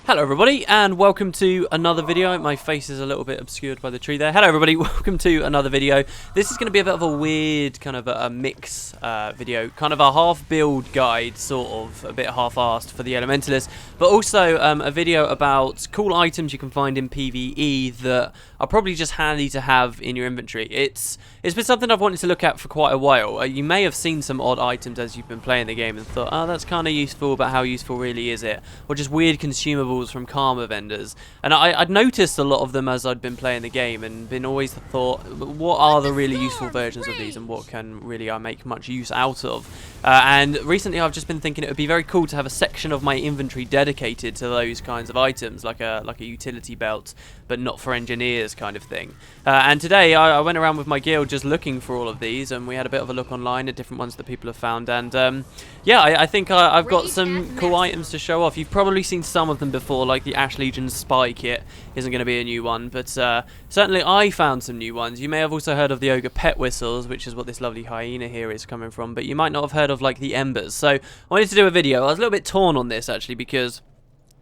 Hello everybody and welcome to another video. My face is a little bit obscured by the tree there. Hello everybody, welcome to another video. This is going to be a bit of a weird kind of a mix video, kind of a half build guide, sort of a bit half-assed for the Elementalist, but also a video about cool items you can find in PvE that are probably just handy to have in your inventory. It's been something I've wanted to look at for quite a while. You may have seen some odd items as you've been playing the game and thought, oh, that's kind of useful, but how useful really is it? Or just weird consumables from karma vendors, and I'd noticed a lot of them as I'd been playing the game and been always thought, what are the really useful versions of these and what can really I make much use out of? And recently I've just been thinking it would be very cool to have a section of my inventory dedicated to those kinds of items, like a utility belt, but not for engineers kind of thing. And today I went around with my guild just looking for all of these, and we had a bit of a look online at different ones that people have found, and yeah, I think I've got some cool items to show off. You've probably seen some of them before, like the Ash Legion's spy kit isn't going to be a new one, but certainly I found some new ones. You may have also heard of the Ogre pet whistles, which is what this lovely hyena here is coming from, but you might not have heard of like the Embers. So I wanted to do a video. I was a little bit torn on this actually, because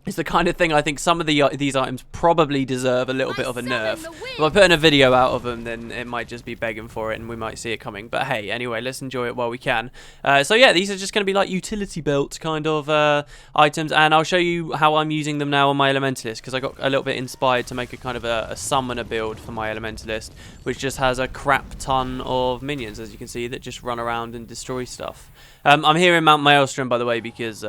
it's the kind of thing I think some of these items probably deserve a little bit of a nerf. If I put in a video out of them, then it might just be begging for it and we might see it coming. But hey, anyway, let's enjoy it while we can. So yeah, these are just going to be like utility belt kind of items, and I'll show you how I'm using them now on my Elementalist, because I got a little bit inspired to make a kind of a summoner build for my Elementalist, which just has a crap ton of minions, as you can see, that just run around and destroy stuff. I'm here in Mount Maelstrom, by the way, because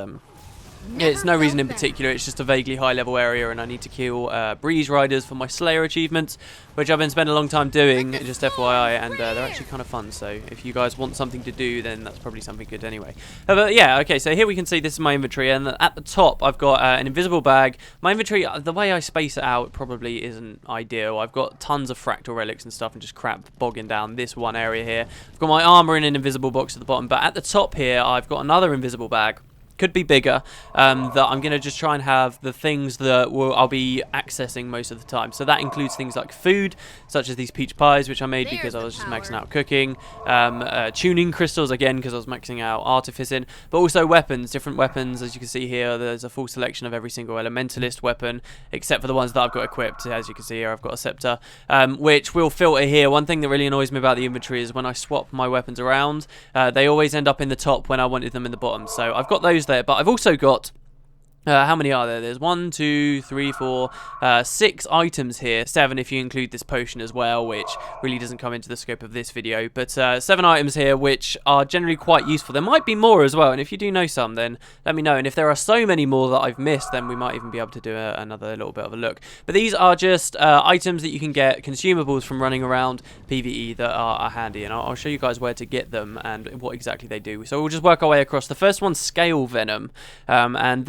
it's no reason in particular, it's just a vaguely high level area and I need to kill breeze riders for my Slayer achievements, which I've been spending a long time doing, just FYI, and they're actually kind of fun, so if you guys want something to do, then that's probably something good anyway. But yeah, okay, so here we can see this is my inventory, and at the top I've got an invisible bag. My inventory, the way I space it out probably isn't ideal. I've got tons of fractal relics and stuff and just crap bogging down this one area here. I've got my armor in an invisible box at the bottom, but at the top here I've got another invisible bag. Could be bigger, that I'm going to just try and have the things that I'll be accessing most of the time. So that includes things like food, such as these peach pies, which I made because I was just maxing out cooking, tuning crystals, again, because I was maxing out artificing, but also weapons, different weapons. As you can see here, there's a full selection of every single Elementalist weapon, except for the ones that I've got equipped. As you can see here, I've got a scepter, which will filter here. One thing that really annoys me about the inventory is when I swap my weapons around, they always end up in the top when I wanted them in the bottom. So I've got those there, but I've also got how many are there? There's 1, 2, 3, 4, 6 items here. 7 if you include this potion as well, which really doesn't come into the scope of this video. But 7 items here, which are generally quite useful. There might be more as well, and if you do know some, then let me know. And if there are so many more that I've missed, then we might even be able to do another little bit of a look. But these are just items that you can get, consumables from running around PvE that are handy. And I'll show you guys where to get them and what exactly they do. So we'll just work our way across. The first one's Scale Venom. And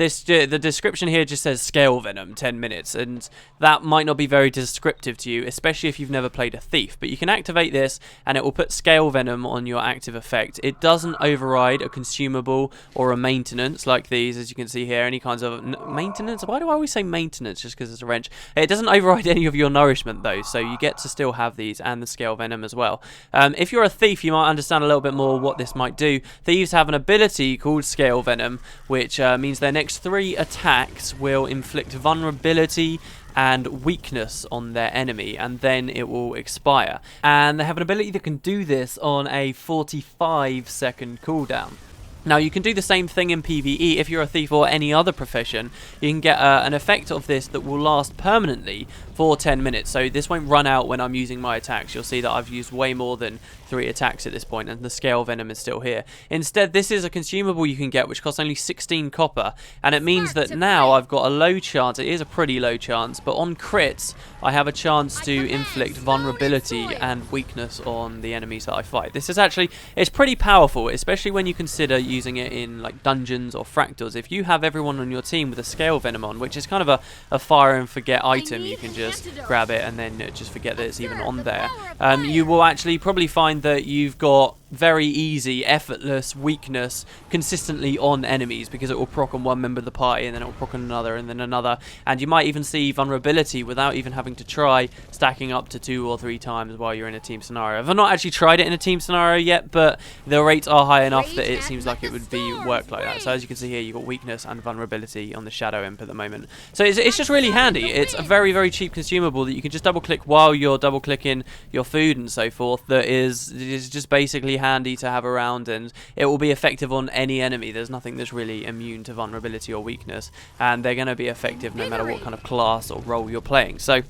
the description here just says Scale Venom, 10 minutes, and that might not be very descriptive to you, especially if you've never played a thief, but you can activate this and it will put Scale Venom on your active effect. It doesn't override a consumable or a maintenance like these, as you can see here, any kinds of maintenance. Why do I always say maintenance just because it's a wrench? It doesn't override any of your nourishment though, so you get to still have these and the Scale Venom as well. If you're a thief, you might understand a little bit more what this might do. Thieves have an ability called Scale Venom, which means their next 3 attacks will inflict vulnerability and weakness on their enemy, and then it will expire. And they have an ability that can do this on a 45-second cooldown. Now, you can do the same thing in PvE. If you're a thief or any other profession, you can get an effect of this that will last permanently for 10 minutes. So this won't run out when I'm using my attacks. You'll see that I've used way more than 3 attacks at this point, and the Scale Venom is still here. Instead, this is a consumable you can get, which costs only 16 copper, and it means that now I've got a low chance. It is a pretty low chance, but on crits, I have a chance to inflict vulnerability and weakness on the enemies that I fight. This is actually, it's pretty powerful, especially when you consider using it in like dungeons or fractals. If you have everyone on your team with a Scale Venom on, which is kind of a fire and forget item, you can just grab it and then just forget that it's even on there. You will actually probably find that you've got very easy, effortless weakness consistently on enemies, because it will proc on one member of the party and then it will proc on another and then another, and you might even see vulnerability without even having to try, stacking up to 2 or 3 times while you're in a team scenario. I've not actually tried it in a team scenario yet, but the rates are high enough that it seems like it it would work like that. So as you can see here, you've got weakness and vulnerability on the shadow imp at the moment. So it's just really handy. It's a very, very cheap consumable that you can just double click while you're double clicking your food and so forth. That is just basically handy to have around, and it will be effective on any enemy. There's nothing that's really immune to vulnerability or weakness, and they're going to be effective no matter what kind of class or role you're playing. So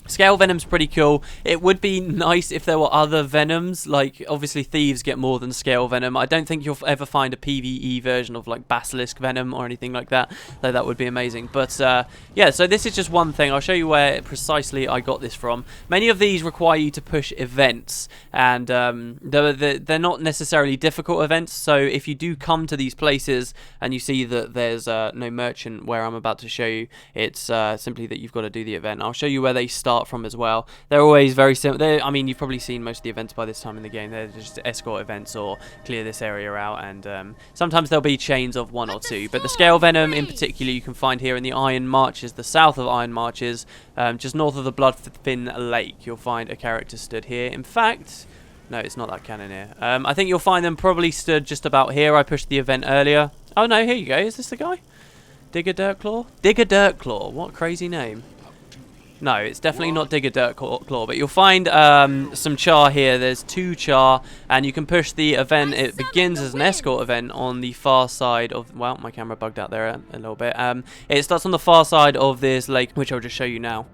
Scale Venom's pretty cool. It would be nice if there were other Venoms, like obviously Thieves get more than Scale Venom. I don't think you'll ever find a PvE version of like Basilisk Venom or anything like that, though that would be amazing. But yeah, so this is just one thing. I'll show you where precisely I got this from. Many of these require you to push events, and they're not necessarily difficult events, so if you do come to these places and you see that there's no merchant where I'm about to show you, it's simply that you've got to do the event. I'll show you where they start from as well. They're always very simple. I mean, you've probably seen most of the events by this time in the game. They're just escort events or clear this area out, and sometimes there'll be chains of 1 or 2. But the Scale Venom in particular you can find here in the Iron Marches, the south of Iron Marches, just north of the Bloodfin Lake. You'll find a character stood here. In fact, no, it's not that cannon here. I think you'll find them probably stood just about here. I pushed the event earlier. Oh no, here you go. Is this the guy? Digger Dirtclaw? Digger Dirtclaw. What a crazy name. No, it's definitely not Digger Dirtclaw, but you'll find some char here. There's 2 char, and you can push the event. It begins as an escort event on the far side of... Well, my camera bugged out there a little bit. It starts on the far side of this lake, which I'll just show you now.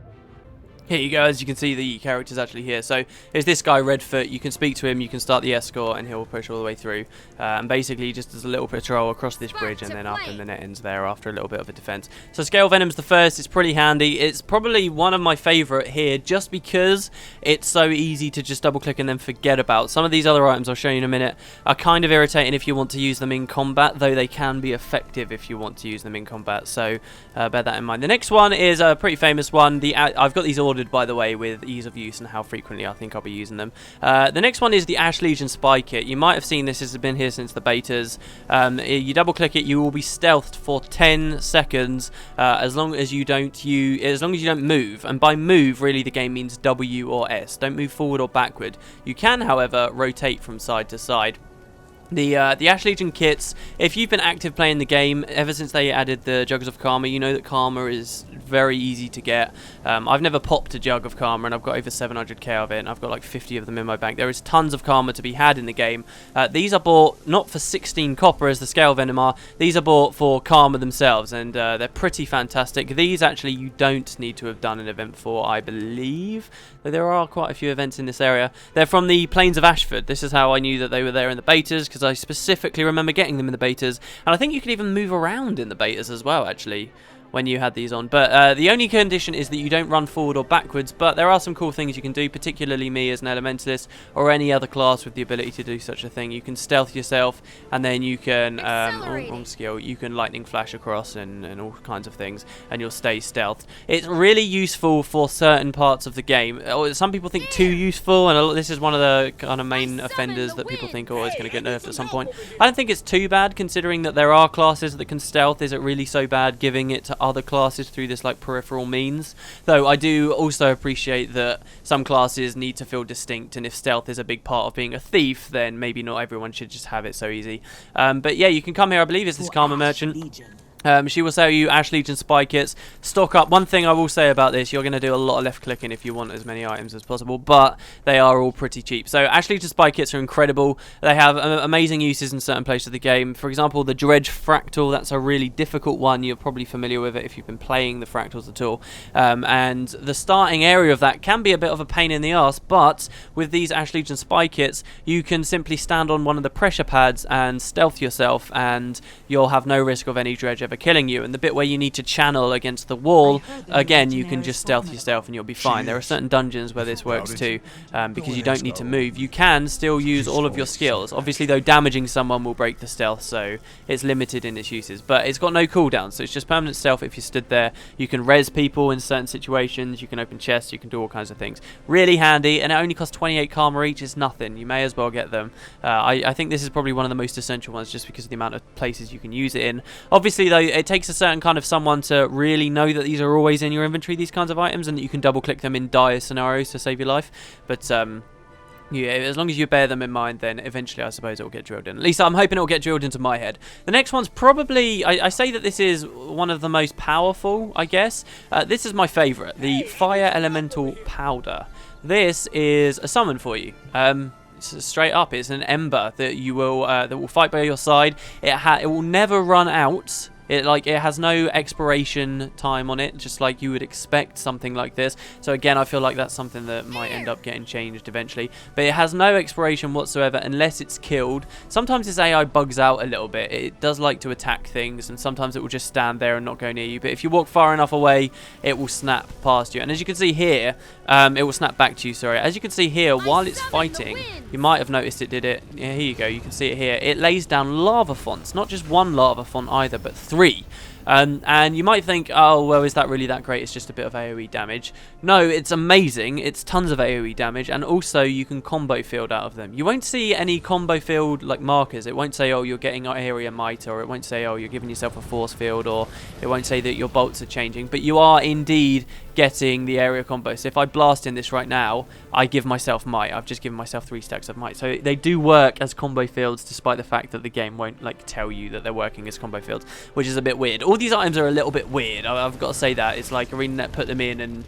Here you go, as you can see the character's actually here. So it's this guy Redfoot. You can speak to him, you can start the escort, and he'll push all the way through. And basically just does a little patrol across this bridge and then up, and then it ends there after a little bit of a defense. So Scale Venom's the first. It's pretty handy. It's probably one of my favorite here just because it's so easy to just double click and then forget about. Some of these other items I'll show you in a minute are kind of irritating if you want to use them in combat, though they can be effective if you want to use them in combat. So bear that in mind. The next one is a pretty famous one. I've got these ordered, by the way, with ease of use and how frequently I think I'll be using them. The next one is the Ash Legion Spy Kit. You might have seen this has been here since the betas. You double click it, you will be stealthed for 10 seconds as long as you don't move. And by move, really the game means W or S. Don't move forward or backward. You can, however, rotate from side to side. The Ash Legion kits, if you've been active playing the game, ever since they added the Jugs of Karma, you know that Karma is very easy to get. I've never popped a Jug of Karma, and I've got over 700k of it, and I've got like 50 of them in my bank. There is tons of Karma to be had in the game. These are bought not for 16 copper as the Scale Venom are, these are bought for Karma themselves, and they're pretty fantastic. These actually you don't need to have done an event for, I believe, though there are quite a few events in this area. They're from the Plains of Ashford. This is how I knew that they were there in the betas, because I specifically remember getting them in the betas, and I think you could even move around in the betas as well, actually, when you had these on. But the only condition is that you don't run forward or backwards, but there are some cool things you can do, particularly me as an elementalist or any other class with the ability to do such a thing. You can stealth yourself, and then you can wrong skill, you can lightning flash across and all kinds of things, and you'll stay stealthed. It's really useful for certain parts of the game. Some people think too useful, and this is one of the kind of main offenders that people think, oh, it's going to get nerfed at some point. I don't think it's too bad, considering that there are classes that can stealth. Is it really so bad giving it to other classes through this like peripheral means? Though I do also appreciate that some classes need to feel distinct, and if stealth is a big part of being a thief, then maybe not everyone should just have it so easy. But yeah, you can come here. I believe it's this Karma Merchant. She will sell you Ash Legion Spy Kits. Stock up. One thing I will say about this, you're going to do a lot of left clicking if you want as many items as possible, but they are all pretty cheap. So Ash Legion Spy Kits are incredible. They have amazing uses in certain places of the game. For example, the Dredge Fractal, that's a really difficult one. You're probably familiar with it if you've been playing the Fractals at all. And the starting area of that can be a bit of a pain in the arse, but with these Ash Legion Spy Kits, you can simply stand on one of the pressure pads and stealth yourself, and you'll have no risk of any dredge ever killing you. And the bit where you need to channel against the wall, again, you can just stealth yourself and you'll be fine. There are certain dungeons where this works too, because you don't need to move. You can still use all of your skills. Obviously, though, damaging someone will break the stealth, so it's limited in its uses. But it's got no cooldown, so it's just permanent stealth if you stood there. You can res people in certain situations, you can open chests, you can do all kinds of things. Really handy, and it only costs 28 karma each. Is nothing. You may as well get them. I think this is probably one of the most essential ones, just because of the amount of places you can use it in. Obviously, though, it takes a certain kind of someone to really know that these are always in your inventory, these kinds of items, and that you can double click them in dire scenarios to save your life. But Yeah, as long as you bear them in mind, then eventually I suppose it will get drilled in. At least I'm hoping it will get drilled into my head. The next one's probably, I say that this is one of the most powerful, I guess. This is my favourite, the Fire Elemental Powder. This is a summon for you. Straight up, it's an Ember that you will that will fight by your side. It will never run out. It has no expiration time on it, just like you would expect something like this. So again, I feel like that's something that might end up getting changed eventually. But it has no expiration whatsoever unless it's killed. Sometimes its AI bugs out a little bit. It does like to attack things, and sometimes it will just stand there and not go near you. But if you walk far enough away, it will snap past you. And as you can see here, it will snap back to you, sorry. As you can see here, while it's fighting, you might have noticed it did it. Yeah, here you go, you can see it here. It lays down lava fonts, not just one lava font either, but 3. And you might think, oh, well, is that really that great? It's just a bit of AoE damage. No, it's amazing. It's tons of AoE damage, and also you can combo field out of them. You won't see any combo field like markers. It won't say, oh, you're getting area might, or it won't say, oh, you're giving yourself a force field, or it won't say that your bolts are changing. But you are indeed getting the area combo. So if I blast in this right now, I give myself might. I've just given myself 3 stacks of might. So they do work as combo fields, despite the fact that the game won't like tell you that they're working as combo fields, which is a bit weird. All these items are a little bit weird. I've got to say that. It's like ArenaNet put them in and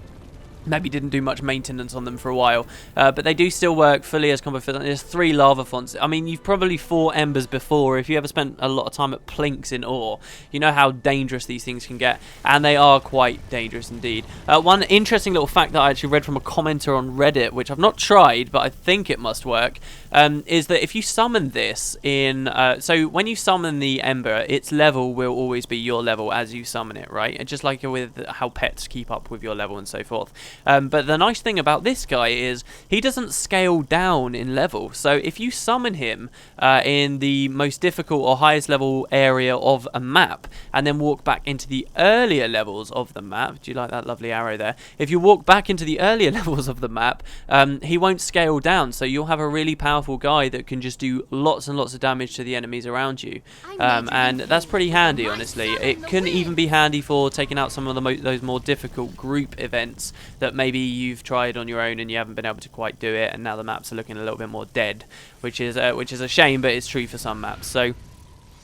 maybe didn't do much maintenance on them for a while, but they do still work fully as combo fields. There's 3 lava fonts. I mean, you've probably fought Embers before. If you ever spent a lot of time at Plinks in Ore, you know how dangerous these things can get, and they are quite dangerous indeed. One interesting little fact that I actually read from a commenter on Reddit, which I've not tried, but I think it must work, is that if you summon this in... so when you summon the Ember, its level will always be your level as you summon it, right? And just like with how pets keep up with your level and so forth. But the nice thing about this guy is he doesn't scale down in level. So if you summon him in the most difficult or highest level area of a map and then walk back into the earlier levels of the map, do you like that lovely arrow there? If you walk back into the earlier levels of the map, he won't scale down. So you'll have a really powerful guy that can just do lots and lots of damage to the enemies around you. And that's pretty handy, honestly. It can even be handy for taking out some of those more difficult group events that maybe you've tried on your own and you haven't been able to quite do it, and now the maps are looking a little bit more dead, which is a shame, but it's true for some maps. So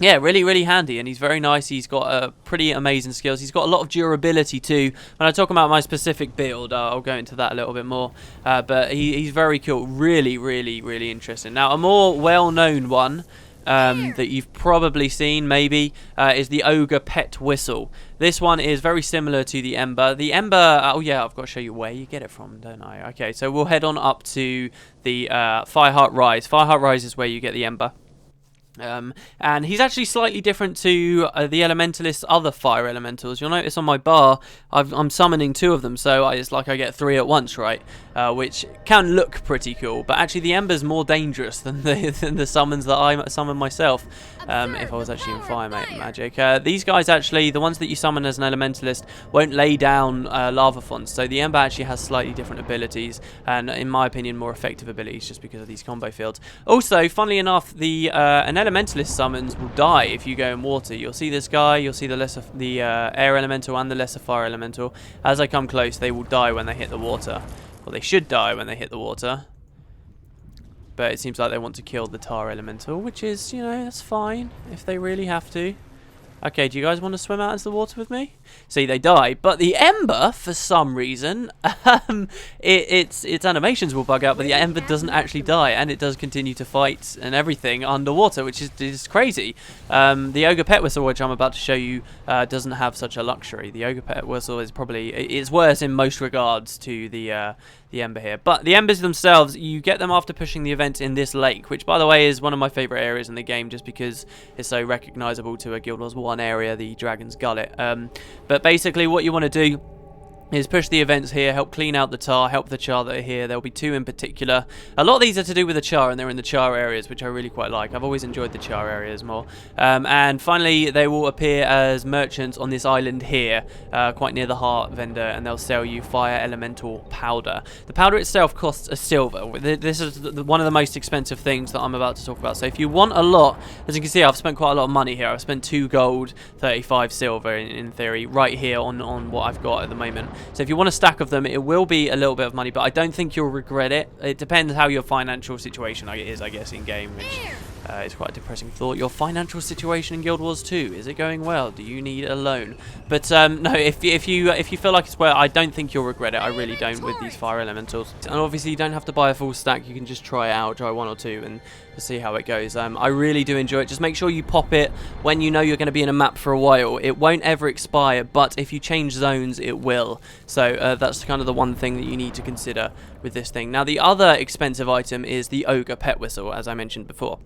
yeah, really, really handy, and he's very nice. He's got pretty amazing skills. He's got a lot of durability too. When I talk about my specific build, I'll go into that a little bit more. But he's very cool. Really, really, really interesting. Now, a more well-known one that you've probably seen, maybe, is the Ogre Pet Whistle. This one is very similar to the Ember. The Ember, oh yeah, I've got to show you where you get it from, don't I? Okay, so we'll head on up to the Fireheart Rise. Fireheart Rise is where you get the Ember. And he's actually slightly different to the Elementalist's other fire elementals. You'll notice on my bar, I'm summoning 2 of them, so it's like I get 3 at once, right? Which can look pretty cool, but actually the Ember's more dangerous than the summons that I summon myself. If I was actually in fire magic. These guys actually, the ones that you summon as an Elementalist, won't lay down lava fonts. So the Ember actually has slightly different abilities, and in my opinion, more effective abilities, just because of these combo fields. Also, funnily enough, an Elementalist summons will die if you go in water. You'll see this guy, you'll see the air elemental and the lesser fire elemental. As I come close, they will die when they hit the water. Well, they should die when they hit the water. But it seems like they want to kill the tar elemental, which is, you know, that's fine if they really have to. Okay, do you guys want to swim out into the water with me? See, they die. But the Ember, for some reason, its animations will bug out, but the Ember doesn't actually die, and it does continue to fight and everything underwater, which is crazy. The Ogre Pet Whistle, which I'm about to show you, doesn't have such a luxury. The Ogre Pet Whistle is probably... it's worse in most regards to the Ember here. But the Embers themselves, you get them after pushing the event in this lake, which, by the way, is one of my favourite areas in the game, just because it's so recognisable to a Guild Wars 1 area, the Dragon's Gullet. But basically what you want to do is push the events here, help clean out the tar, help the char that are here. There'll be 2 in particular. A lot of these are to do with the char, and they're in the char areas, which I really quite like. I've always enjoyed the char areas more. And finally, they will appear as merchants on this island here, quite near the heart vendor, and they'll sell you fire elemental powder. The powder itself costs a silver. This is one of the most expensive things that I'm about to talk about. So if you want a lot, as you can see, I've spent quite a lot of money here. I've spent 2 gold, 35 silver in theory, right here on what I've got at the moment. So if you want a stack of them, it will be a little bit of money, but I don't think you'll regret it. It depends how your financial situation is, I guess, in game, which is quite a depressing thought. Your financial situation in Guild Wars 2, is it going well? Do you need a loan? But no, if you feel like it's well, I don't think you'll regret it. I really don't with these fire elementals. And obviously you don't have to buy a full stack. You can just try it out, try 1 or 2, and see how it goes. I really do enjoy it. Just make sure you pop it when you know you're going to be in a map for a while. It won't ever expire, but if you change zones, it will. So that's kind of the one thing that you need to consider with this thing. Now, the other expensive item is the Ogre Pet Whistle, as I mentioned before.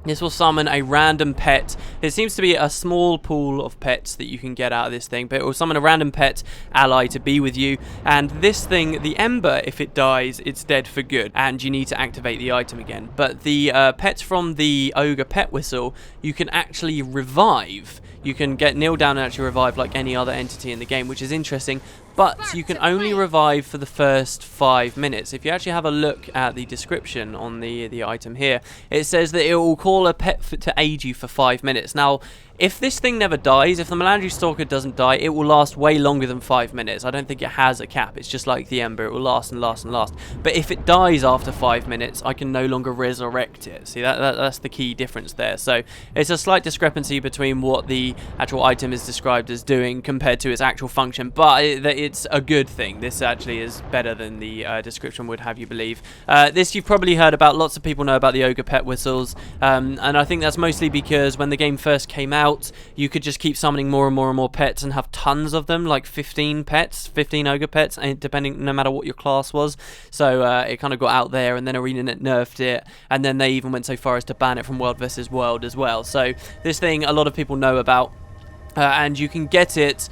This will summon a random pet. It seems to be a small pool of pets that you can get out of this thing, but it will summon a random pet ally to be with you. And this thing, the Ember, if it dies, it's dead for good, and you need to activate the item again. But the pets from the Ogre Pet Whistle, you can actually revive. You can kneel down and actually revive like any other entity in the game, which is interesting. But you can only revive for the first 5 minutes. If you actually have a look at the description on the item here, it says that it will call a pet to aid you for 5 minutes. Now, if this thing never dies, if the Melandry Stalker doesn't die, it will last way longer than 5 minutes. I don't think it has a cap. It's just like the Ember. It will last and last and last. But if it dies after 5 minutes, I can no longer resurrect it. See, that's the key difference there. So it's a slight discrepancy between what the actual item is described as doing compared to its actual function. But it's a good thing. This actually is better than the description would have you believe. This you've probably heard about. Lots of people know about the Ogre Pet Whistles. And I think that's mostly because when the game first came out, you could just keep summoning more and more and more pets and have tons of them, like 15 pets, 15 ogre pets, depending, no matter what your class was. So it kind of got out there, and then ArenaNet nerfed it, and then they even went so far as to ban it from World vs. World as well. So this thing a lot of people know about. And you can get it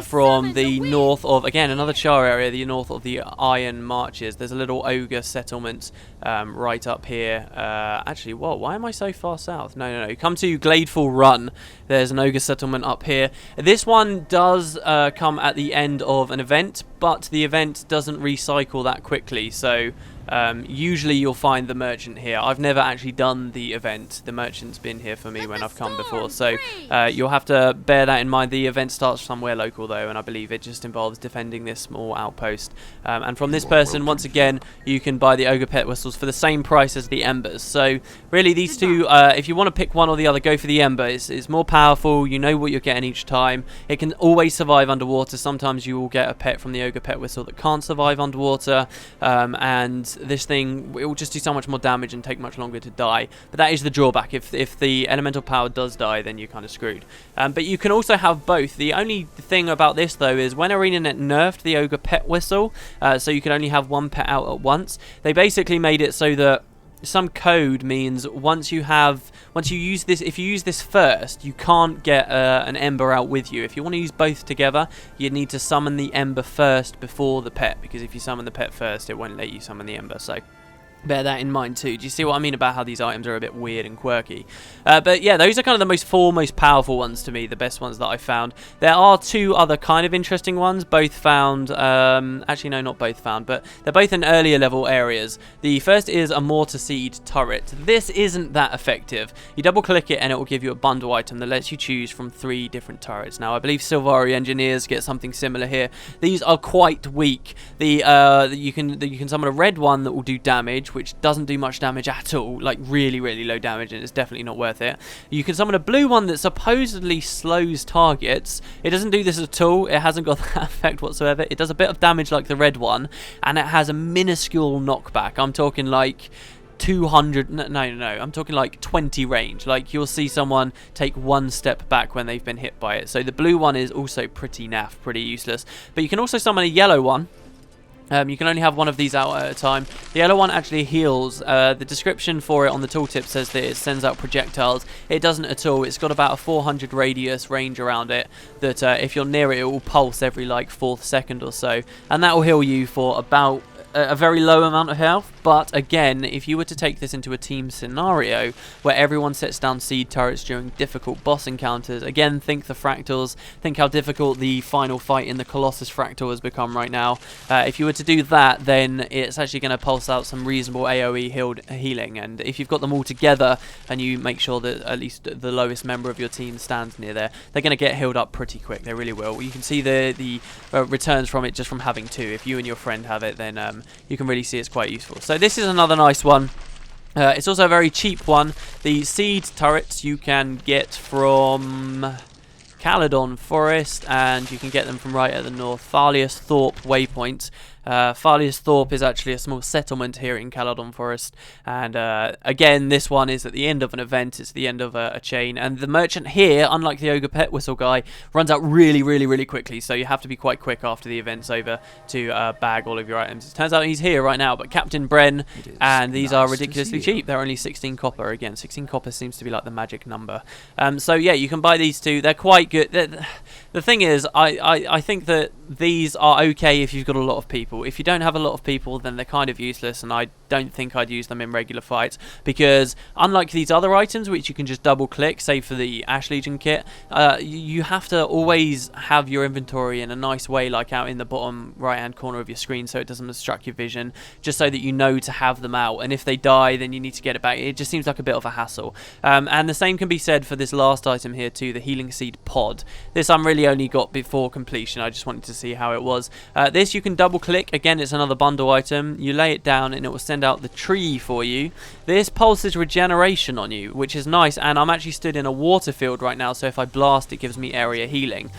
from the north of, again, another char area, the north of the Iron Marches. There's a little ogre settlement right up here. Actually, why am I so far south? No. Come to Gladeful Run. There's an ogre settlement up here. This one does come at the end of an event, but the event doesn't recycle that quickly. So usually you'll find the merchant here. I've never actually done the event. The merchant's been here for me when I've come before, so you'll have to bear that in mind. The event starts somewhere local though, and I believe it just involves defending this small outpost. And from this person, once again, you can buy the Ogre Pet Whistles for the same price as the Embers. So really these two, if you want to pick one or the other, go for the Ember. It's more powerful, you know what you're getting each time. It can always survive underwater. Sometimes you will get a pet from the Ogre Pet Whistle that can't survive underwater, and this thing, it will just do so much more damage and take much longer to die. But that is the drawback. If the elemental power does die, then you're kind of screwed. But you can also have both. The only thing about this though is when ArenaNet nerfed the Ogre Pet Whistle, so you could only have one pet out at once, they basically made it so that some code means once you use this, if you use this first, you can't get an Ember out with you. If you want to use both together, you need to summon the Ember first before the pet, because if you summon the pet first, it won't let you summon the Ember. So bear that in mind too. Do you see what I mean about how these items are a bit weird and quirky? But yeah, those are kind of the four most powerful ones to me, the best ones that I found. There are two other kind of interesting ones, both found, actually no, not both found, but they're both in earlier level areas. The first is a Mortar Seed turret. This isn't that effective. You double click it and it will give you a bundle item that lets you choose from 3 different turrets. Now I believe Sylvari Engineers get something similar here. These are quite weak. You can summon a red one that will do damage, which doesn't do much damage at all, like really, really low damage, and it's definitely not worth it. You can summon a blue one that supposedly slows targets. It doesn't do this at all. It hasn't got that effect whatsoever. It does a bit of damage like the red one, and it has a minuscule knockback. I'm talking like 200, no, I'm talking like 20 range. Like you'll see someone take 1 step back when they've been hit by it. So the blue one is also pretty naff, pretty useless. But you can also summon a yellow one. You can only have one of these out at a time. The yellow one actually heals. The description for it on the tooltip says that it sends out projectiles. It doesn't at all. It's got about a 400 radius range around it that if you're near it, it will pulse every like 4th second or so. And that will heal you for about a very low amount of health, but again, if you were to take this into a team scenario where everyone sets down seed turrets during difficult boss encounters, again, think the fractals, think how difficult the final fight in the Colossus fractal has become right now. If you were to do that, then it's actually going to pulse out some reasonable AoE healing, and if you've got them all together and you make sure that at least the lowest member of your team stands near there, they're going to get healed up pretty quick. They really will. You can see the returns from it just from having two. If you and your friend have it, then you can really see it's quite useful. So this is another nice one. It's also a very cheap one. The seed turrets you can get from Caledon Forest, and you can get them from right at the North Farlius Thorpe waypoint. Farlius Thorpe is actually a small settlement here in Caledon Forest, and again, this one is at the end of an event. It's the end of a chain, and the merchant here, unlike the Ogre Pet Whistle guy, runs out really quickly, so you have to be quite quick after the event's over to bag all of your items. It turns out he's here right now, but Captain Bren, and these are ridiculously cheap. They're only 16 copper. Again, 16 copper seems to be like the magic number. So yeah, you can buy these two. They're quite good. The thing is, I think that these are okay if you've got a lot of people. If you don't have a lot of people, then they're kind of useless, and I don't think I'd use them in regular fights, because unlike these other items which you can just double click, say for the Ash Legion kit, you have to always have your inventory in a nice way, like out in the bottom right hand corner of your screen, so it doesn't obstruct your vision, just so that you know to have them out, and if they die then you need to get it back. It just seems like a bit of a hassle. And the same can be said for this last item here too, the Healing Seed Pod. This I'm really only got before completion. I just wanted to see how it was. This you can double click. Again, it's another bundle item. You lay it down and it will send out the tree for you. This pulses regeneration on you, which is nice, and I'm actually stood in a water field right now, so if I blast it gives me area healing.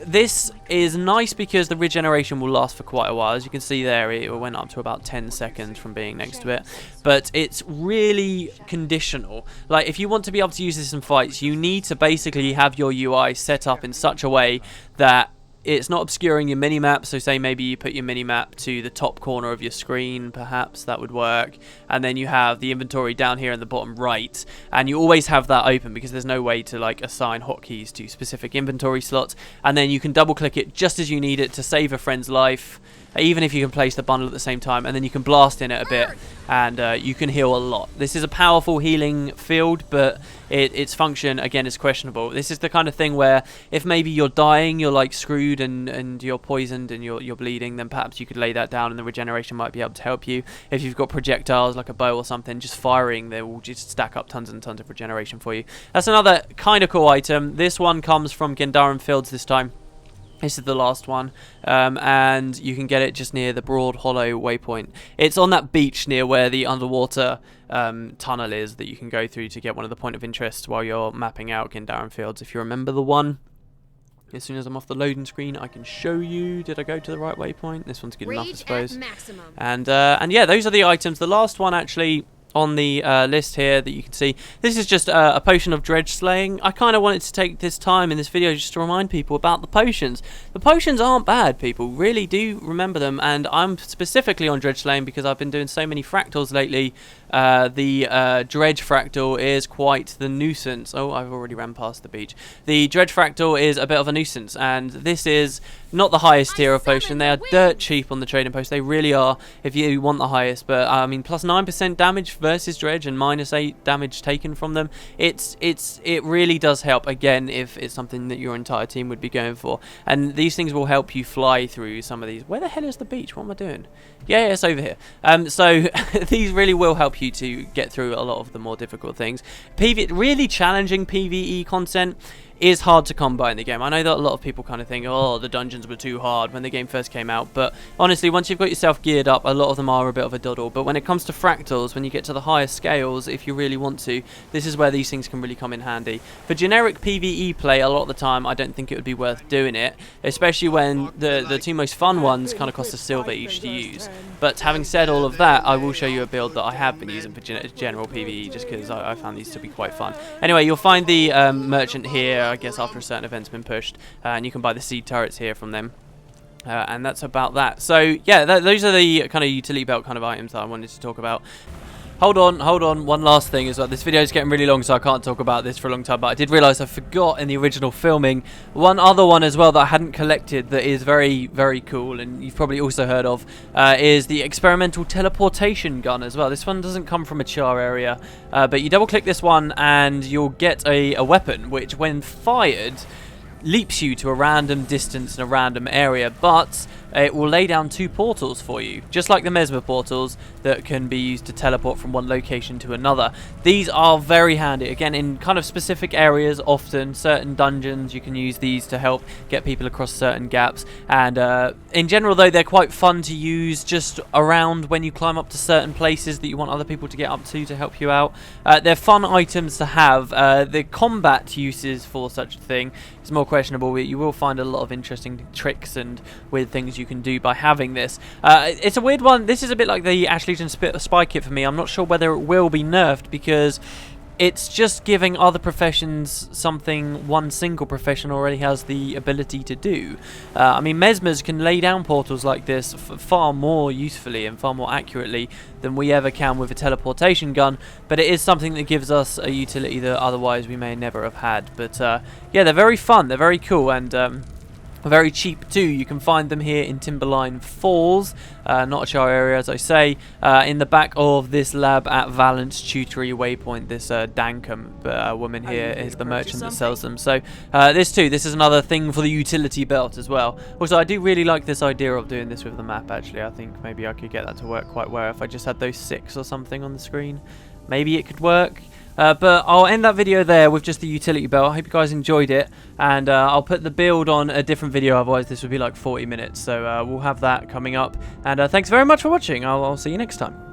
This is nice because the regeneration will last for quite a while. As you can see there, it went up to about 10 seconds from being next to it, but it's really conditional. Like, if you want to be able to use this in fights, you need to basically have your UI set up in such a way that it's not obscuring your minimap. So say maybe you put your minimap to the top corner of your screen, perhaps that would work, and then you have the inventory down here in the bottom right, and you always have that open because there's no way to like assign hotkeys to specific inventory slots, and then you can double click it just as you need it to save a friend's life, even if you can place the bundle at the same time, and then you can blast in it a bit, and you can heal a lot. This is a powerful healing field, but its function again is questionable. This is the kind of thing where if maybe you're dying, you're like screwed, and you're poisoned and you're bleeding, then perhaps you could lay that down and the regeneration might be able to help you. If you've got projectiles like a bow or something, just firing, they will just stack up tons and tons of regeneration for you. That's another kind of cool item. This one comes from Gendaran Fields this time. This is the last one, and you can get it just near the Broad Hollow waypoint. It's on that beach near where the underwater tunnel is that you can go through to get one of the point of interest while you're mapping out Gendaran Fields, if you remember the one. As soon as I'm off the loading screen, I can show you. Did I go to the right waypoint? This one's good enough, I suppose. And yeah, those are the items. The last one actually on the list here that you can see, this is just a potion of dredge slaying. I kind of wanted to take this time in this video just to remind people about the potions. The potions aren't bad, people. Really do remember them, and I'm specifically on dredge slaying because I've been doing so many fractals lately. The dredge fractal is quite the nuisance. Oh, I've already ran past the beach. The dredge fractal is a bit of a nuisance, and this is not the highest tier of potion. They are dirt cheap on the trading post. They really are, if you want the highest. But I mean, plus 9% damage versus dredge and minus 8 damage taken from them. It really does help. Again, if it's something that your entire team would be going for, and these things will help you fly through some of these. Where the hell is the beach? What am I doing? Yeah, it's over here. So these really will help you to get through a lot of the more difficult things. Really challenging PvE content is hard to come by in the game. I know that a lot of people kind of think, oh, the dungeons were too hard when the game first came out, but honestly, once you've got yourself geared up, a lot of them are a bit of a doddle. But when it comes to fractals, when you get to the higher scales, if you really want to, this is where these things can really come in handy. For generic PvE play, a lot of the time, I don't think it would be worth doing it, especially when the two most fun ones kind of cost a silver each to use. But having said all of that, I will show you a build that I have been using for general PvE, just because I found these to be quite fun. Anyway, you'll find the merchant here, I guess, after a certain event's been pushed, and you can buy the seed turrets here from them. And that's about that. So yeah, those are the kind of utility belt kind of items that I wanted to talk about. hold on. One last thing as well. This video is getting really long, so I can't talk about this for a long time. But I did realise I forgot in the original filming one other one as well that I hadn't collected that is very, very cool, and you've probably also heard of, is the experimental teleportation gun as well. This one doesn't come from a char area, but you double-click this one and you'll get a weapon which, when fired, leaps you to a random distance in a random area, but it will lay down 2 portals for you, just like the Mesmer portals that can be used to teleport from one location to another. These are very handy, again, in kind of specific areas. Often certain dungeons you can use these to help get people across certain gaps, and in general though they're quite fun to use just around when you climb up to certain places that you want other people to get up to help you out. They're fun items to have. The combat uses for such a thing is more questionable. You will find a lot of interesting tricks and weird things you can do by having this. It's a weird one. This is a bit like the Ash Legion spy kit for me. I'm not sure whether it will be nerfed, because it's just giving other professions something one single profession already has the ability to do. I mean, Mesmers can lay down portals like this far more usefully and far more accurately than we ever can with a teleportation gun, but it is something that gives us a utility that otherwise we may never have had. But yeah, they're very fun, they're very cool, and very cheap too. You can find them here in Timberline Falls, not a char area as I say, in the back of this lab at Valence Tutory Waypoint. This Dankum woman here is the merchant that sells them. So this is another thing for the utility belt as well. Also, I do really like this idea of doing this with the map actually. I think maybe I could get that to work quite well if I just had those 6 or something on the screen. Maybe it could work. But I'll end that video there with just the utility belt. I hope you guys enjoyed it, and I'll put the build on a different video, otherwise this would be like 40 minutes. So we'll have that coming up, and thanks very much for watching. I'll see you next time.